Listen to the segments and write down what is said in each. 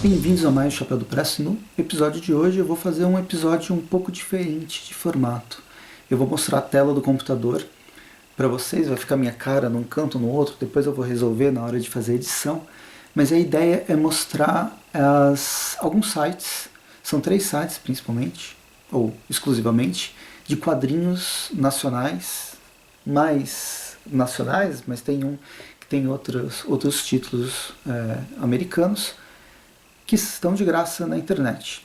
Bem-vindos a mais Chapéu do Presto. No episódio de hoje eu vou fazer um episódio um pouco diferente de formato. Eu vou mostrar a tela do computador para vocês, vai ficar minha cara num canto ou no outro, depois eu vou resolver na hora de fazer a edição. Mas a ideia é mostrar alguns sites, são 3 sites principalmente, ou exclusivamente, de quadrinhos nacionais, mais nacionais, mas tem um que tem outros títulos americanos, que estão de graça na internet.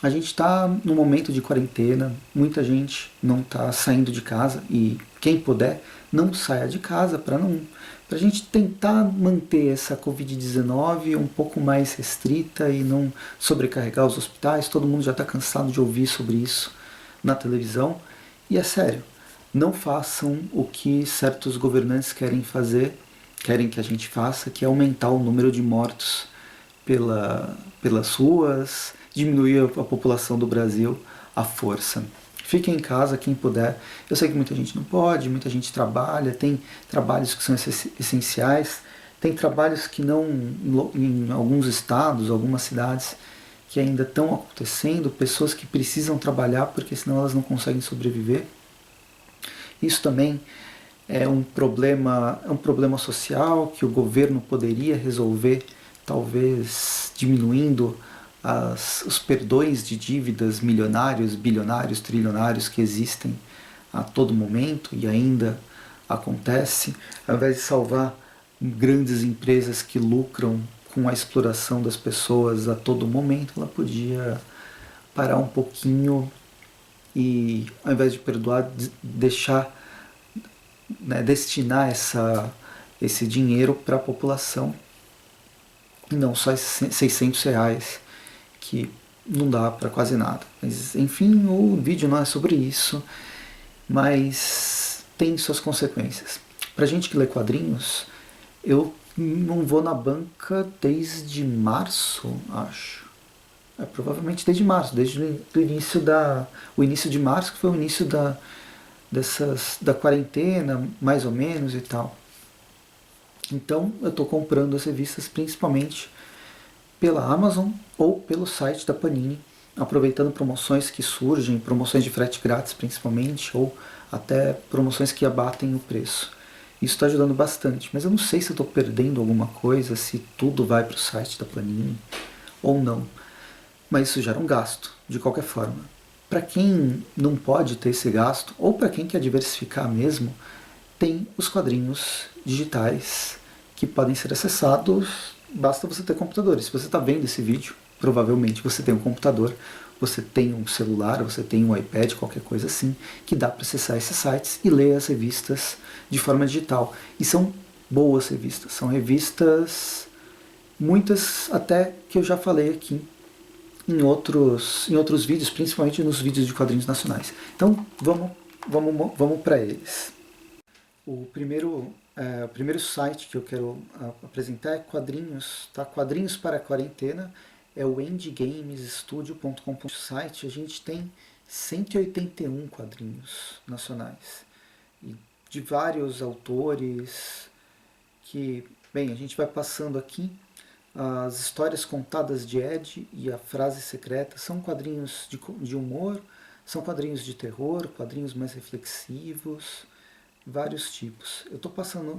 A gente está no momento de quarentena, muita gente não está saindo de casa e quem puder não saia de casa para a gente tentar manter essa Covid-19 um pouco mais restrita e não sobrecarregar os hospitais. Todo mundo já está cansado de ouvir sobre isso na televisão. E é sério, não façam o que certos governantes querem fazer, querem que a gente faça, que é aumentar o número de mortos pelas ruas, diminuir a população do Brasil à força. Fiquem em casa quem puder. Eu sei que muita gente não pode, muita gente trabalha, tem trabalhos que são essenciais, tem trabalhos que não, em alguns estados, algumas cidades, que ainda estão acontecendo, pessoas que precisam trabalhar porque senão elas não conseguem sobreviver. Isso também é um problema social que o governo poderia resolver, talvez diminuindo os perdões de dívidas milionários, bilionários, trilionários que existem a todo momento e ainda acontece, ao invés de salvar grandes empresas que lucram com a exploração das pessoas a todo momento, ela podia parar um pouquinho e, ao invés de perdoar, deixar, né, destinar esse dinheiro para a população e não só esses R$ 600 que não dá para quase nada. Mas enfim, o vídeo não é sobre isso, mas tem suas consequências. Pra gente que lê quadrinhos, eu não vou na banca desde março, acho. Provavelmente desde março, desde o início de março, que foi o início da quarentena, mais ou menos e tal. Então eu estou comprando as revistas principalmente pela Amazon ou pelo site da Panini, aproveitando promoções que surgem, promoções de frete grátis principalmente, ou até promoções que abatem o preço. Isso está ajudando bastante, mas eu não sei se eu estou perdendo alguma coisa, se tudo vai para o site da Panini ou não. Mas isso gera um gasto, de qualquer forma. Para quem não pode ter esse gasto, ou para quem quer diversificar mesmo, tem os quadrinhos digitais que podem ser acessados, basta você ter computador. Se você está vendo esse vídeo, provavelmente você tem um computador, você tem um celular, você tem um iPad, qualquer coisa assim, que dá para acessar esses sites e ler as revistas de forma digital. E são boas revistas, são revistas, muitas até que eu já falei aqui em outros vídeos, principalmente nos vídeos de quadrinhos nacionais. Então vamos para eles. O primeiro site que eu quero apresentar é Quadrinhos, tá? Quadrinhos para a Quarentena, é o endgamestudio.com. Site a gente tem 181 quadrinhos nacionais e de vários autores que, bem, a gente vai passando aqui. As histórias contadas de Ed e a frase secreta são quadrinhos de humor, são quadrinhos de terror, quadrinhos mais reflexivos, vários tipos.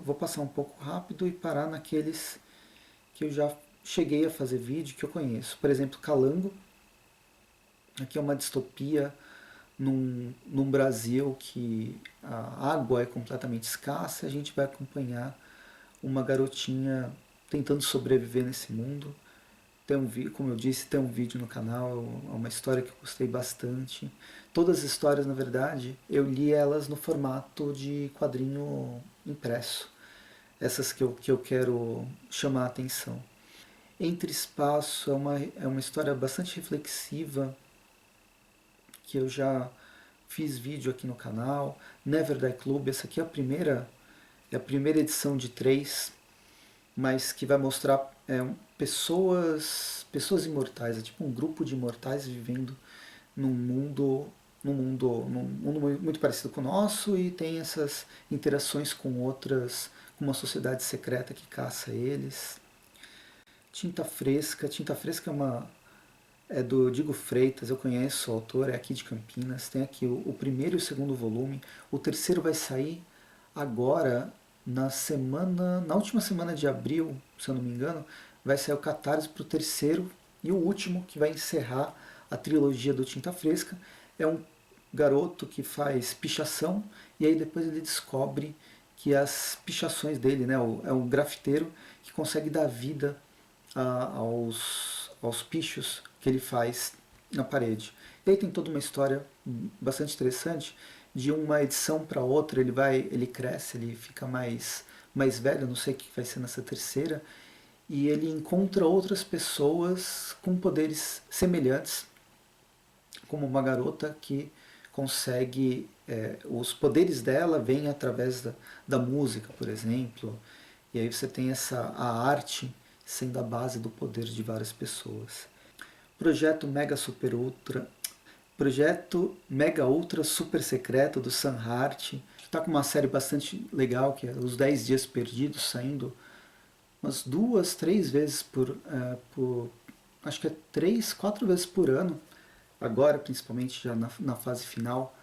Vou passar um pouco rápido e parar naqueles que eu já cheguei a fazer vídeo, que eu conheço. Por exemplo, Calango. Aqui é uma distopia num Brasil que a água é completamente escassa. A gente vai acompanhar uma garotinha tentando sobreviver nesse mundo. Como eu disse, tem um vídeo no canal, é uma história que eu gostei bastante. Todas as histórias, na verdade, eu li elas no formato de quadrinho impresso. Essas que eu quero chamar a atenção. Entre Espaço é uma história bastante reflexiva, que eu já fiz vídeo aqui no canal. Never Die Club, essa aqui é a primeira edição de 3, mas que vai mostrar pessoas imortais, é tipo um grupo de imortais vivendo num mundo muito parecido com o nosso e tem essas interações com uma sociedade secreta que caça eles. Tinta Fresca. Tinta Fresca é do Diego Freitas, eu conheço o autor, é aqui de Campinas. Tem aqui o primeiro e o segundo volume. O terceiro vai sair agora, na última semana de abril, se eu não me engano, vai sair o Catarse para o terceiro e o último, que vai encerrar a trilogia do Tinta Fresca. É um garoto que faz pichação e aí depois ele descobre que as pichações dele, né, é um grafiteiro que consegue dar vida aos pichos que ele faz na parede. E aí tem toda uma história bastante interessante. De uma edição para outra ele cresce, ele fica mais velho, não sei o que vai ser nessa terceira, e ele encontra outras pessoas com poderes semelhantes, como uma garota que consegue, os poderes dela vêm através da música, por exemplo, e aí você tem a arte sendo a base do poder de várias pessoas. Projeto Mega Super Ultra, Projeto Mega Ultra Super Secreto do Sam Hart, está com uma série bastante legal, que é Os 10 Dias Perdidos, saindo umas 2, 3 vezes por acho que é 3, 4 vezes por ano, agora principalmente já na fase final,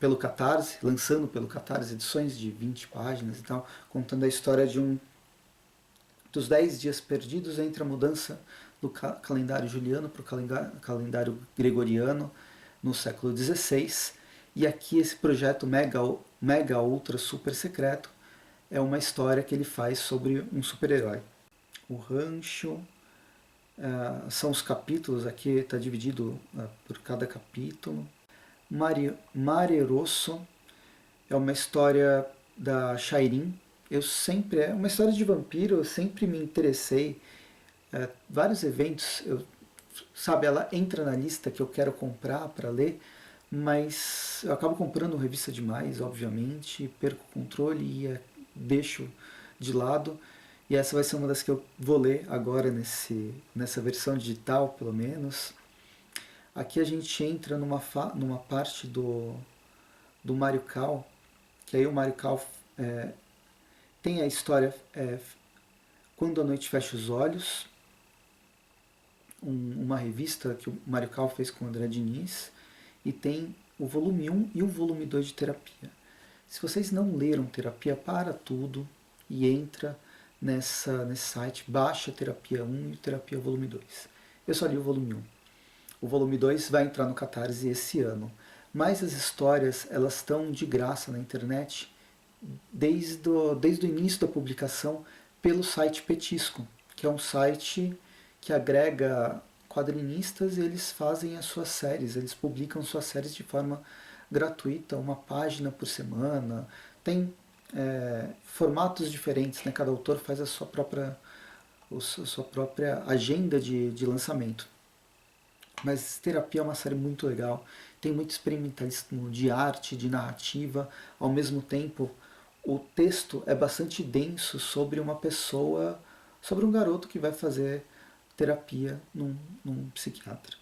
pelo Catarse, lançando pelo Catarse edições de 20 páginas e tal, contando a história dos 10 dias perdidos entre a mudança do calendário juliano para o calendário gregoriano no século XVI. E aqui esse projeto Mega Ultra Super Secreto é uma história que ele faz sobre um super-herói. O Rancho, são os capítulos, aqui está dividido por cada capítulo. Mare Rosso é uma história da Shairin. É uma história de vampiro, eu sempre me interessei. Vários eventos, sabe, ela entra na lista que eu quero comprar para ler, mas eu acabo comprando revista demais, obviamente, perco o controle e deixo de lado. E essa vai ser uma das que eu vou ler agora nessa versão digital, pelo menos. Aqui a gente entra numa parte do Mario Kart, que aí o Mario Kart tem a história Quando a Noite Fecha os Olhos, uma revista que o Mario Kart fez com o André Diniz, e tem o volume 1 e o volume 2 de Terapia. Se vocês não leram Terapia, para tudo e entra nesse site, baixa Terapia 1 e Terapia volume 2. Eu só li o volume 1. O volume 2 vai entrar no Catarse esse ano. Mas as histórias, elas estão de graça na internet desde o início da publicação pelo site Petisco, que é um site que agrega quadrinistas e eles fazem as suas séries, eles publicam suas séries de forma gratuita, uma página por semana. Tem formatos diferentes, né? Cada autor faz a sua própria agenda de lançamento. Mas Terapia é uma série muito legal, tem muito experimentalismo de arte, de narrativa, ao mesmo tempo o texto é bastante denso sobre uma pessoa, sobre um garoto que vai fazer terapia num psiquiatra.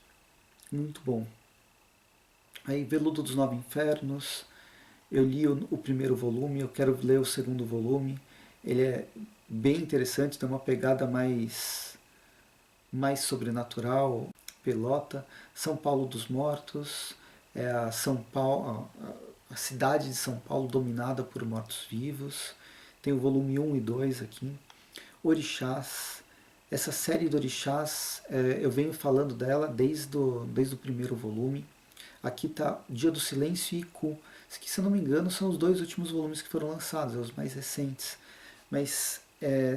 Muito bom. Aí Veludo dos Nove Infernos, eu li o primeiro volume, eu quero ler o segundo volume. Ele é bem interessante, tem uma pegada mais sobrenatural. Pelota, São Paulo dos Mortos, é a cidade de São Paulo dominada por mortos-vivos. Tem o volume 1 e 2 aqui. Orixás, essa série de Orixás, eu venho falando dela desde o primeiro volume. Aqui está Dia do Silêncio e Iku, que se eu não me engano são os 2 últimos volumes que foram lançados, os mais recentes. Mas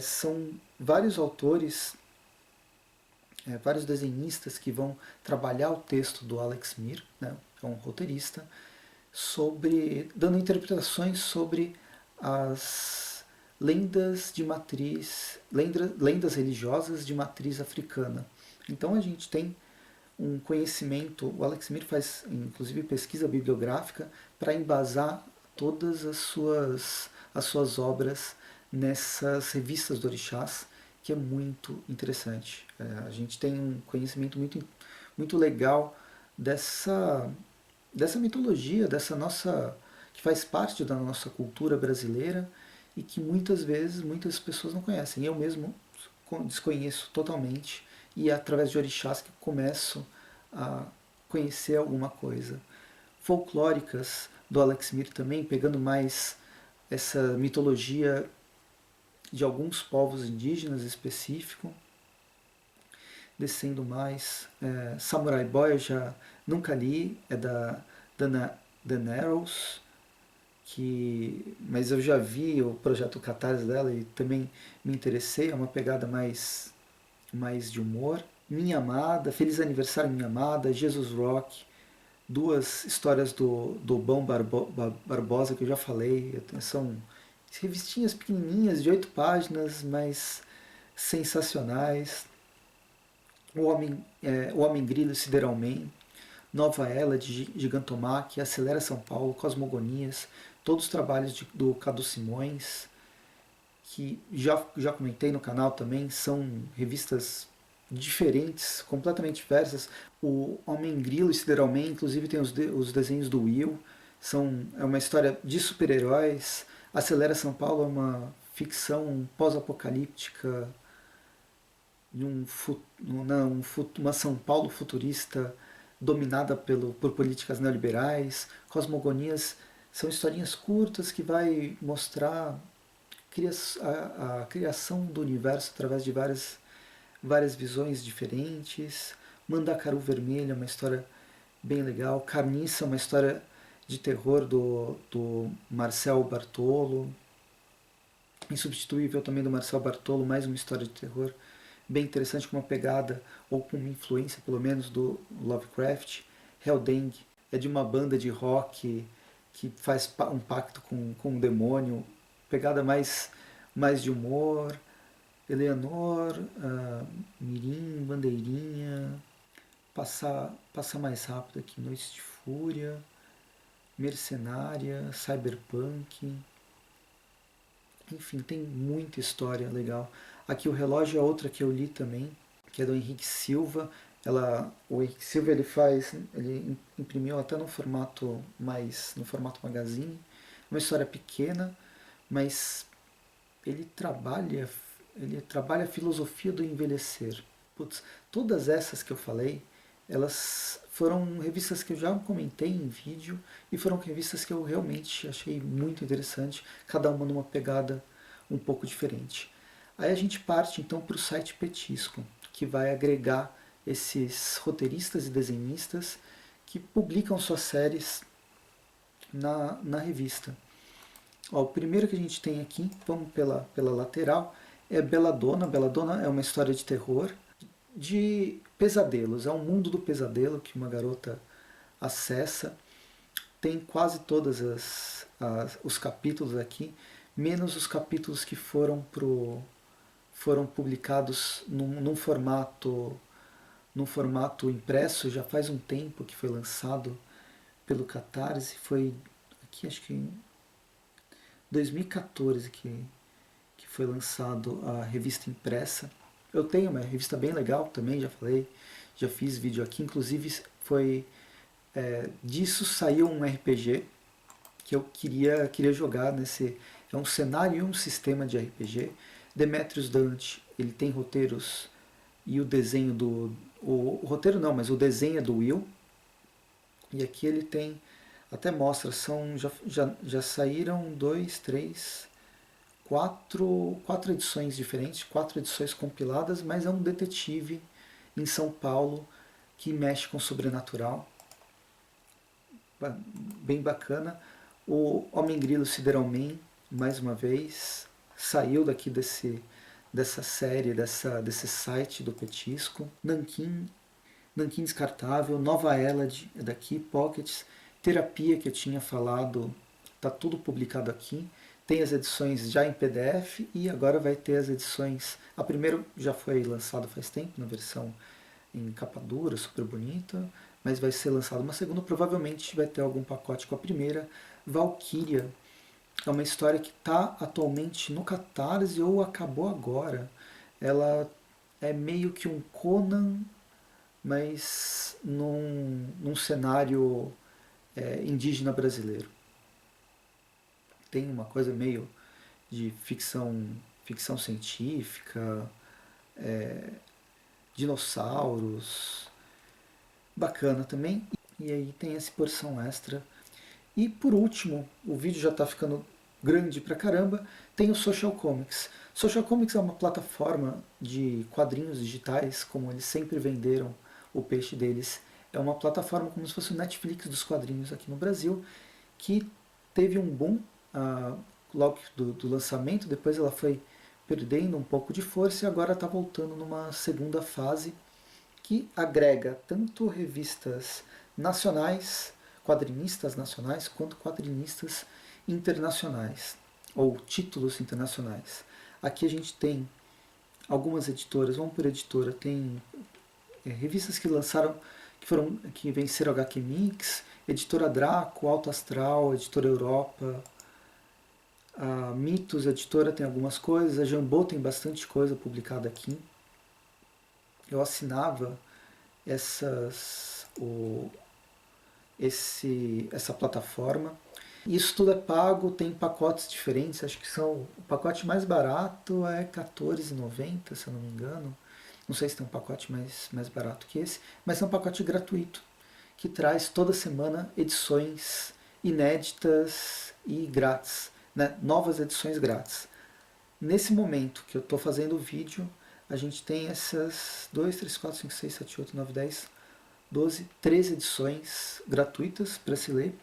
são vários autores, vários desenhistas que vão trabalhar o texto do Alex Mir, né, que é um roteirista, dando interpretações sobre as lendas de matriz, lendas religiosas de matriz africana. Então a gente tem um conhecimento, o Alex Mir faz inclusive pesquisa bibliográfica para embasar todas as suas obras nessas revistas do Orixás, que é muito interessante. A gente tem um conhecimento muito legal dessa mitologia, que faz parte da nossa cultura brasileira e que muitas vezes muitas pessoas não conhecem. Eu mesmo desconheço totalmente, e é através de orixás que eu começo a conhecer alguma coisa. Folclóricas do Alex Mir também, pegando mais essa mitologia de alguns povos indígenas específico, descendo mais. Samurai Boy eu já nunca li, é da Dan Arrows, mas eu já vi o projeto Catarse dela e também me interessei, é uma pegada mais de humor. Minha Amada, Feliz Aniversário Minha Amada, Jesus Rock, duas histórias do Bão Barbosa que eu já falei, são revistinhas pequenininhas de 8 páginas, mas sensacionais. O Homem Grilo Sideralmente, Nova Ela de Gigantomach, Acelera São Paulo, Cosmogonias, todos os trabalhos do Cadu Simões, que já comentei no canal também, são revistas diferentes, completamente diversas. O Homem Grilo e Sideralmente, inclusive, tem os desenhos do Will, é uma história de super-heróis. Acelera São Paulo é uma ficção pós-apocalíptica de uma São Paulo futurista dominada por políticas neoliberais. Cosmogonias são historinhas curtas que vai mostrar a criação do universo através de várias visões diferentes. Mandacaru Vermelho é uma história bem legal. Carniça é uma história de terror do Marcel Bartolo. Insubstituível também do Marcel Bartolo, mais uma história de terror bem interessante, com uma pegada, ou com uma influência pelo menos, do Lovecraft. Helldengue é de uma banda de rock que faz um pacto com um demônio, pegada mais de humor. Eleanor, Mirim, Bandeirinha, passar mais rápido aqui, Noites de Fúria, Mercenária, Cyberpunk. Enfim, tem muita história legal. Aqui o Relógio é outra que eu li também, que é do Henrique Silva. O Henrique Silva ele imprimiu até no formato magazine. Uma história pequena, mas ele trabalha a filosofia do envelhecer. Putz, todas essas que eu falei, elas foram revistas que eu já comentei em vídeo e foram revistas que eu realmente achei muito interessante, cada uma numa pegada um pouco diferente. Aí a gente parte então para o site Petisco, que vai agregar esses roteiristas e desenhistas que publicam suas séries na revista. Ó, o primeiro que a gente tem aqui, vamos pela lateral, é Belladonna. Belladonna é uma história de terror, de pesadelos. É um mundo do pesadelo que uma garota acessa. Tem quase todos os capítulos aqui, menos os capítulos que foram publicados num formato impresso. Já faz um tempo que foi lançado pelo Catarse. Foi aqui, acho que em 2014 que foi lançado a revista impressa. Eu tenho uma revista bem legal também, já falei, já fiz vídeo aqui, inclusive disso saiu um RPG que eu queria jogar nesse. É um cenário e um sistema de RPG. Demetrius Dante, ele tem roteiros e o desenho o roteiro não, mas o desenho é do Will. E aqui ele tem, até mostra, já saíram quatro edições diferentes, 4 edições compiladas, mas é um detetive em São Paulo que mexe com o sobrenatural. Bem bacana. O Homem Grilo Sideralmente, mais uma vez, saiu daqui dessa série, desse site do Petisco. Nanquim Descartável, Nova Elad é daqui, Pockets, Terapia que eu tinha falado, tá tudo publicado aqui. Tem as edições já em PDF e agora vai ter as edições. A primeira já foi lançada faz tempo, na versão em capa dura, super bonita, mas vai ser lançada uma segunda, provavelmente vai ter algum pacote com a primeira. Valkyria é uma história que está atualmente no Catarse ou acabou agora. Ela é meio que um Conan, mas num cenário indígena brasileiro. Tem uma coisa meio de ficção científica, dinossauros, bacana também. E aí tem essa porção extra. E por último, o vídeo já está ficando grande pra caramba, tem o Social Comics. Social Comics é uma plataforma de quadrinhos digitais, como eles sempre venderam o peixe deles. É uma plataforma como se fosse o Netflix dos quadrinhos aqui no Brasil, que teve um boom logo do lançamento, depois ela foi perdendo um pouco de força e agora está voltando numa segunda fase que agrega tanto revistas nacionais, quadrinistas nacionais, quanto quadrinistas internacionais, ou títulos internacionais. Aqui a gente tem algumas editoras, vamos por editora, tem revistas que lançaram, que venceram HQ Mix, Editora Draco, Alto Astral, Editora Europa, a Mitos Editora tem algumas coisas, a Jambô tem bastante coisa publicada aqui. Eu assinava essa plataforma. Isso tudo é pago, tem pacotes diferentes, acho que são. O pacote mais barato é R$14,90, se eu não me engano. Não sei se tem um pacote mais barato que esse, mas é um pacote gratuito, que traz toda semana edições inéditas e grátis, né? Novas edições grátis. Nesse momento que eu estou fazendo o vídeo, a gente tem essas 2, 3, 4, 5, 6, 7, 8, 9, 10, 12, 13 edições gratuitas para se ler.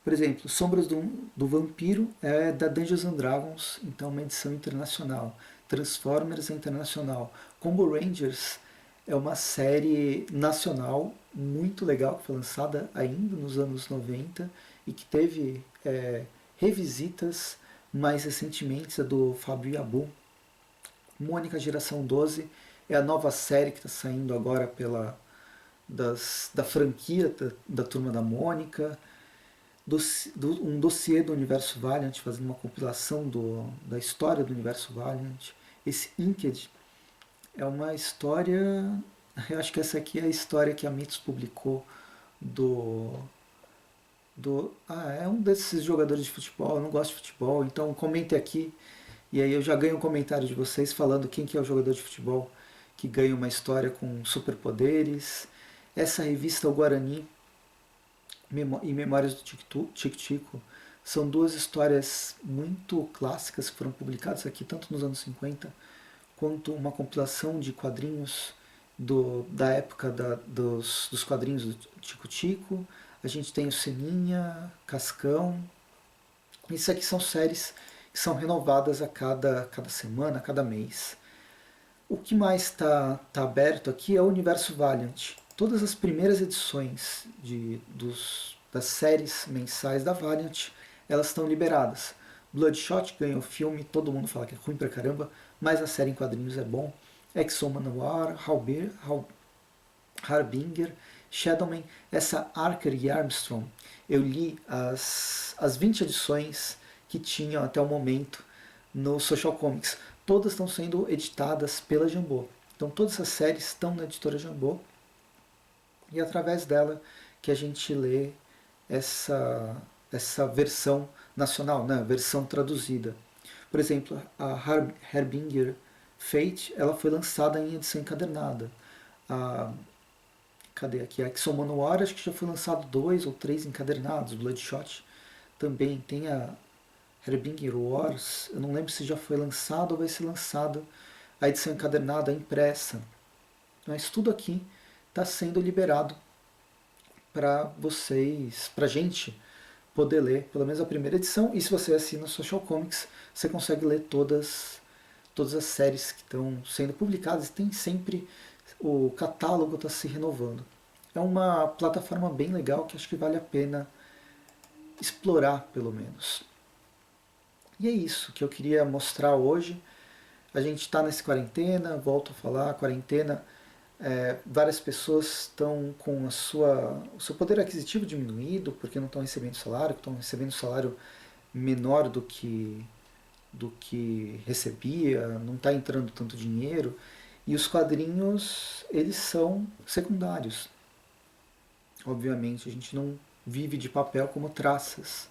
Por exemplo, Sombras do Vampiro é da Dungeons and Dragons, então é uma edição internacional. Transformers é internacional. Combo Rangers é uma série nacional muito legal, que foi lançada ainda nos anos 90 e que teve revisitas mais recentemente, a do Fábio Yabu. Mônica Geração 12 é a nova série que está saindo agora da franquia da Turma da Mônica. Um dossiê do Universo Valiant, fazendo uma compilação da história do Universo Valiant. Esse Inked é uma história. Eu acho que essa aqui é a história que a Mitos publicou é um desses jogadores de futebol. Eu não gosto de futebol, então comente aqui. E aí eu já ganho um comentário de vocês falando quem que é o jogador de futebol que ganha uma história com superpoderes. Essa revista, o Guarani e Memórias do Tico-Tico, são duas histórias muito clássicas que foram publicadas aqui, tanto nos anos 50, quanto uma compilação de quadrinhos da época dos quadrinhos do Tico-Tico. A gente tem o Seninha, Cascão. Isso aqui são séries que são renovadas a cada semana, a cada mês. O que mais está aberto aqui é o Universo Valiant. Todas as primeiras edições das séries mensais da Valiant, elas estão liberadas. Bloodshot ganha o filme, todo mundo fala que é ruim pra caramba, mas a série em quadrinhos é bom. Exo Manowar, Harbinger, Shadowman, essa Archer e Armstrong, eu li as 20 edições que tinham até o momento no Social Comics. Todas estão sendo editadas pela Jambô. Então todas essas séries estão na editora Jambô e é através dela que a gente lê essa versão nacional, né, a versão traduzida. Por exemplo, a Harbinger Fate, ela foi lançada em edição encadernada. Cadê aqui? A Exo Manowar, acho que já foi lançado 2 ou 3 encadernados. Bloodshot também tem a Harbinger Wars, eu não lembro se já foi lançado ou vai ser lançado a edição encadernada, impressa. Mas tudo aqui está sendo liberado para vocês, para a gente poder ler, pelo menos a primeira edição, e se você assina o Social Comics, você consegue ler todas as séries que estão sendo publicadas, e tem sempre o catálogo está se renovando. É uma plataforma bem legal que acho que vale a pena explorar, pelo menos. E é isso que eu queria mostrar hoje. A gente está nessa quarentena, volto a falar, quarentena. Várias pessoas estão com o seu poder aquisitivo diminuído porque não estão recebendo salário, estão recebendo salário menor do que recebia, não está entrando tanto dinheiro. E os quadrinhos, eles são secundários. Obviamente, a gente não vive de papel como traças.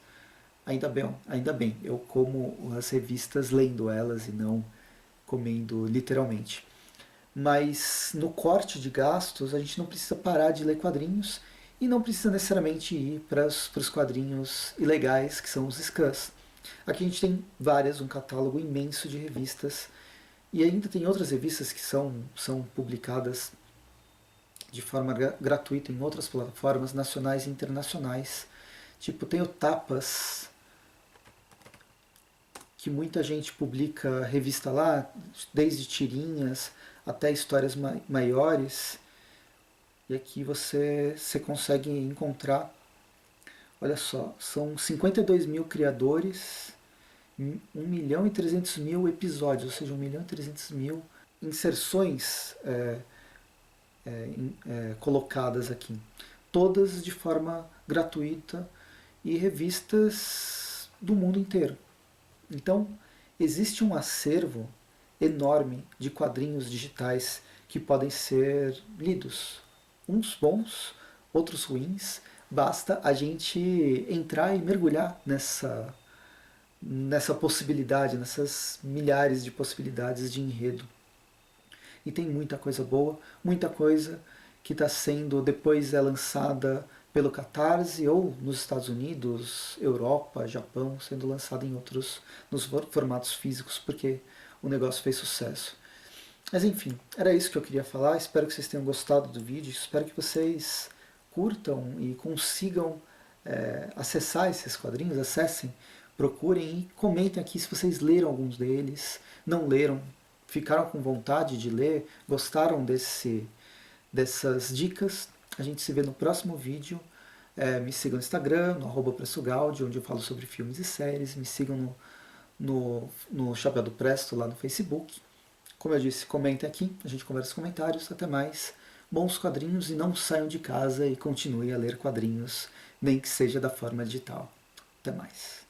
Ainda bem, eu como as revistas lendo elas e não comendo literalmente. Mas no corte de gastos, a gente não precisa parar de ler quadrinhos e não precisa necessariamente ir para os quadrinhos ilegais, que são os scans. Aqui a gente tem várias, um catálogo imenso de revistas, e ainda tem outras revistas que são publicadas de forma gratuita em outras plataformas nacionais e internacionais. Tipo, tem o Tapas, que muita gente publica revista lá, desde tirinhas até histórias maiores. E aqui você consegue encontrar, olha só, são 52 mil criadores, 1.300.000 episódios, ou seja, 1.300.000 inserções colocadas aqui. Todas de forma gratuita e revistas do mundo inteiro. Então, existe um acervo enorme de quadrinhos digitais que podem ser lidos. Uns bons, outros ruins. Basta a gente entrar e mergulhar nessa possibilidade, nessas milhares de possibilidades de enredo. E tem muita coisa boa, muita coisa que está sendo, depois é lançada pelo Catarse ou nos Estados Unidos, Europa, Japão, sendo lançada em outros, nos formatos físicos, porque o negócio fez sucesso. Mas enfim, era isso que eu queria falar. Espero que vocês tenham gostado do vídeo. Espero que vocês curtam e consigam acessar esses quadrinhos. Acessem, procurem e comentem aqui se vocês leram alguns deles, não leram, ficaram com vontade de ler, gostaram dessas dicas. A gente se vê no próximo vídeo. Me sigam no Instagram, no @pressogaudi, onde eu falo sobre filmes e séries. Me sigam no Chapéu do Presto, lá no Facebook. Como eu disse, comentem aqui, a gente conversa nos comentários. Até mais. Bons quadrinhos e não saiam de casa e continuem a ler quadrinhos, nem que seja da forma digital. Até mais.